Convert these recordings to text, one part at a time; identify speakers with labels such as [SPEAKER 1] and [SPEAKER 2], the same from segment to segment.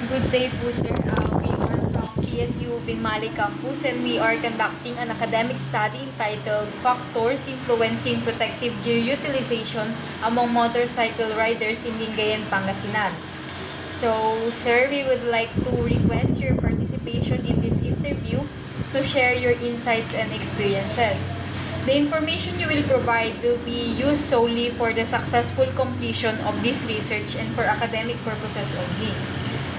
[SPEAKER 1] Good day po, sir. We are from PSU Binmali Campus and we are conducting an academic study entitled Factors Influencing Protective Gear Utilization Among Motorcycle Riders in Lingayen, Pangasinan. So, sir, we would like to request your participation in this interview to share your insights and experiences. The information you will provide will be used solely for the successful completion of this research and for academic purposes only.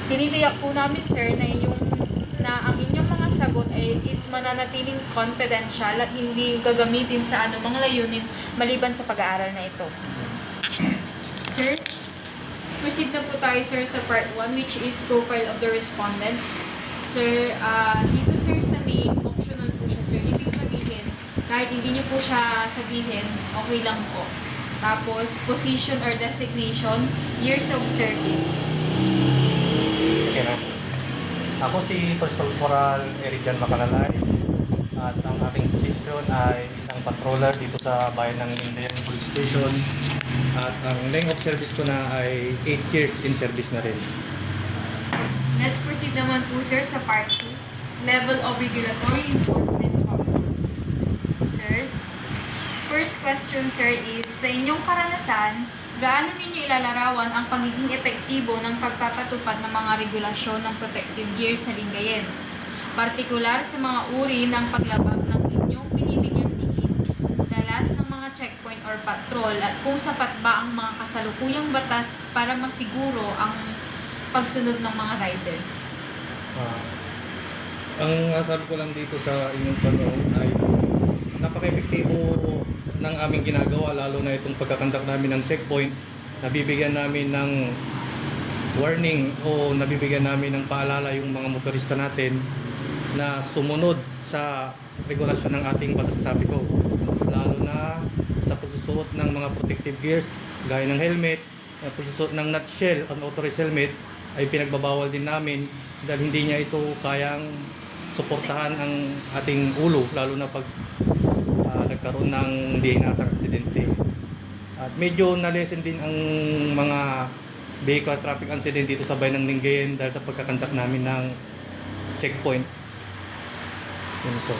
[SPEAKER 1] Tinitiyak po namin, sir, na ang inyong mga sagot is mananatiling confidential at hindi gagamitin sa anumang layunin maliban sa pag-aaral na ito. Sir, proceed na po tayo, sir, sa part 1, which is profile of the respondents. Sir, dito, sir, sa name, optional po siya, sir. Ibig sabihin, kahit hindi niyo po siya sabihin, okay lang po. Tapos, position or designation, years of service.
[SPEAKER 2] Okay na. Ako si First Corporal Erijan Macalalay at ang aking posisyon ay isang patroller dito sa bayan ng Lingayen Police Station at ang length of service ko na ay 8 years in service na rin.
[SPEAKER 1] Let's proceed naman po, sir, sa part 2. Level of regulatory enforcement factors. Sir, first question, sir, is sa inyong karanasan, gaano ninyo ilalarawan ang pagiging epektibo ng pagpapatupad ng mga regulasyon ng protective gear sa Lingayen? Partikular sa mga uri ng paglabag ng inyong binibigyang diin, dalas ng mga checkpoint or patrol, at kung sapat ba ang mga kasalukuyang batas para masiguro ang pagsunod ng mga rider.
[SPEAKER 2] Ang sabi ko lang dito sa inyong tanong ay napaka-epektibo ng aming ginagawa, lalo na itong pagkakandak namin ng checkpoint. Nabibigyan namin ng warning o nabibigyan namin ng paalala yung mga motorista natin na sumunod sa regulasyon ng ating batas trapiko, lalo na sa pagsusuot ng mga protective gears gaya ng helmet, pagsusuot ng nutshell, unauthorized helmet ay pinagbabawal din namin dahil hindi niya ito kayang suportahan ang ating ulo, lalo na pag nagkaroon ng hindi inaasang aksidente. At medyo na-lessen din ang mga vehicle traffic accident dito sa bayan ng Lingayen dahil sa pagkakandak namin ng checkpoint. Yun po.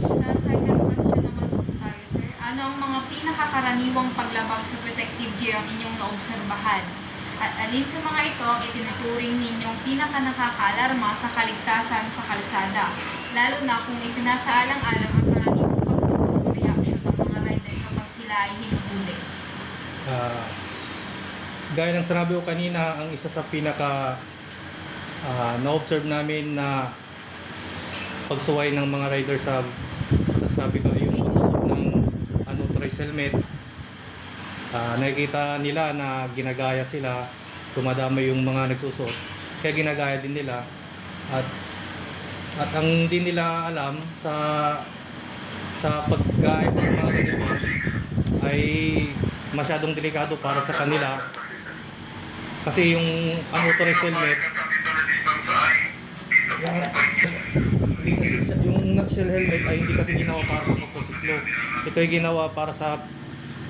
[SPEAKER 1] Sa second question naman po tayo, sir. Ano ang mga pinakakaraniwang paglabag sa protective gear ang inyong naobserbahan? At alin sa mga ito ang itinuturing ninyong pinakanakakaalarma sa kaligtasan sa kalsada, lalo na kung isinasaalang-alang ang karaniwang pagtugon o reaksyon ng mga rider kapag sila ay hinuhuli?
[SPEAKER 2] Gaya ng sinabi ko kanina, ang isa sa pinaka na-observe namin na pagsuway ng mga rider sa sabi ko yung pagsusuot ng unauthorized helmet. Nakikita nila na ginagaya sila, tumadamay yung mga nagsusuot, kaya ginagaya din nila at ang hindi nila alam sa paggaya ng mga ganito ay masyadong delikado para sa kanila kasi yung unauthorized helmet yung nutshell helmet ay hindi kasi ginawa para sa motorsiklo, ito ay ginawa para sa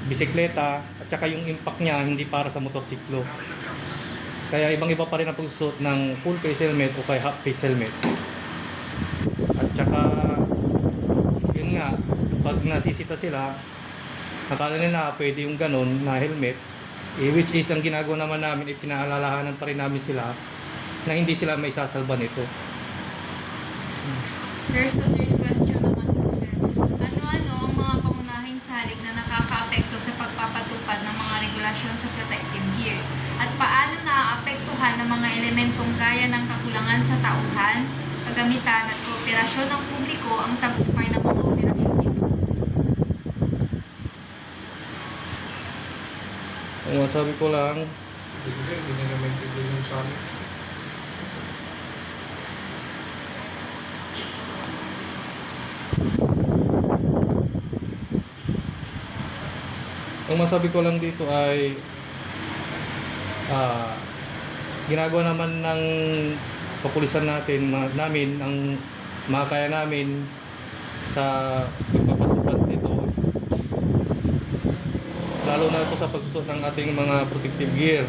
[SPEAKER 2] bisikleta at saka yung impact niya hindi para sa motorsiklo. Kaya ibang-iba pa rin ang pagsusuot ng full face helmet o kaya half face helmet. At saka yun nga, pag nasisita sila, akala nila pwede yung ganun na helmet, which is ang ginagawa naman namin ay pinaalalahanan pa rin namin sila na hindi sila may sasalba nito.
[SPEAKER 1] Sir, sa third question naman po, sir. Ano-ano ang mga pangunahing salik na nakakaapekto sa pagpapatupad ng mga regulasyon sa protective gear? At paano naaapektuhan ng mga elementong gaya ng kakulangan sa tauhan, kagamitan at kooperasyon ng publiko ang tagumpay ng mga operasyon nito?
[SPEAKER 2] Ang masabi ko lang,
[SPEAKER 3] Hindi na naman yung sa amin.
[SPEAKER 2] ang masabi ko lang dito ay ginagawa naman ng kapulisan namin ang makakaya namin sa pagpapatupad nito, lalo na ito sa pagsusot ng ating mga protective gear.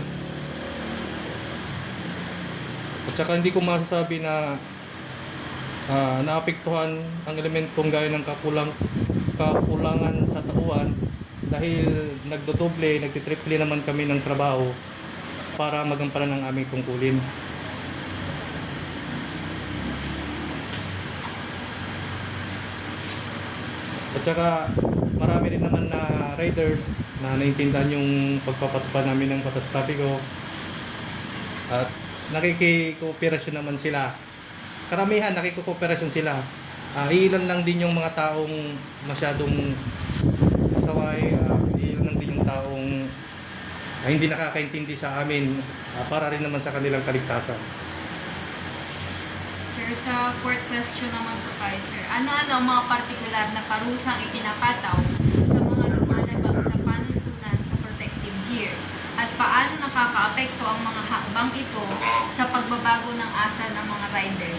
[SPEAKER 2] At saka hindi ko masasabi na naapektuhan ang elementong gaya ng kakulangan sa tauhan dahil nagdodoble, nagtitriple naman kami ng trabaho para magampanan ang aming tungkulin. At saka marami rin naman na riders na naintindihan yung pagpapatupad namin ng batas trapiko at nakikikooperasyon naman sila. Karamihan nakikikooperasyon sila. Ilan lang din yung mga taong masyadong pasaway, ilan lang din yung taong hindi nakakaintindi sa amin para rin naman sa kanilang kaligtasan.
[SPEAKER 1] Sir, sa fourth question naman po tayo, sir. Ano-ano ang mga partikular na parusang ipinapataw sa mga lumalabag sa panuntunan sa protective gear? At paano nakakaapekto ang mga hakbang ito sa pagbabago ng asal ng mga rider?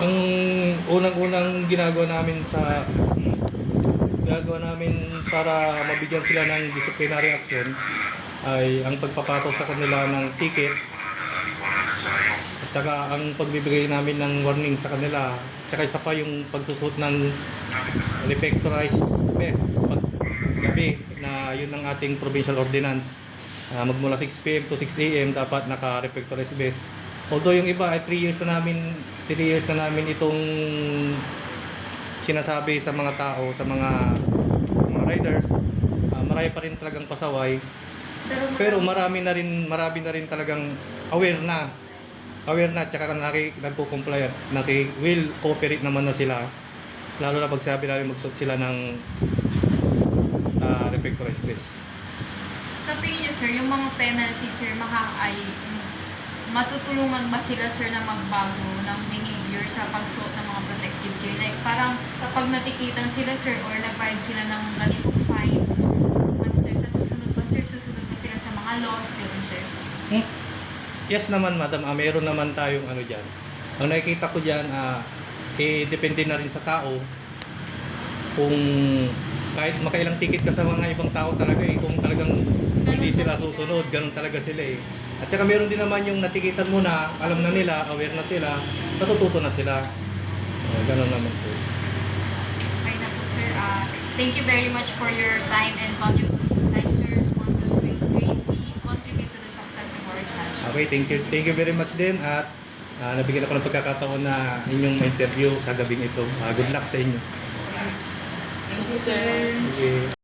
[SPEAKER 2] Ang unang-unang ginagawa namin para mabigyan sila ng disciplinary action ay ang pagpapato sa kanila ng ticket at saka ang pagbibigay namin ng warning sa kanila, at saka isa pa yung pagsusuot ng reflectorized vest pag gabi na yun ang ating provincial ordinance. Magmula 6 PM to 6 AM dapat naka-reflectorized vest. Although yung iba ay 3 years na namin itong sinasabi sa mga tao, sa mga riders, marami pa rin talagang pasaway. Pero marami na rin talagang aware na tsaka nagko-comply at will cooperate naman na sila. Lalo na pag sabi namin magsuot sila ng reflectorized vest.
[SPEAKER 1] Sa tingin niyo, sir, yung mga penalty, sir, matutulungan ba sila, sir, na magbago ng behavior sa pagsuot ng mga protective gear? Like, parang kapag natikitan sila, sir, or nag-bayad sila ng ganitong fine, sir, sa susunod ba sila sa mga laws, sir?
[SPEAKER 2] Yes naman, madam. Meron naman tayong dyan. Ang nakikita ko dyan, depende na rin sa tao kung kahit makailang ticket ka sa mga ibang tao talaga kung talagang hindi sila susunod, ganun talaga sila At saka meron din naman yung natikitan mo na, alam na nila, aware na sila, natututo na sila. Ganun naman po.
[SPEAKER 1] Okay na po, sir. Thank you very much for your time and valuable insights, sir. Responses will greatly contribute to the success of our study.
[SPEAKER 2] Okay, thank you. Thank you very much din at nabigyan ako ng pagkakataon na inyong ma-interview sa gabing ito. Good luck sa inyo.
[SPEAKER 1] Thank you, sir.
[SPEAKER 2] Okay.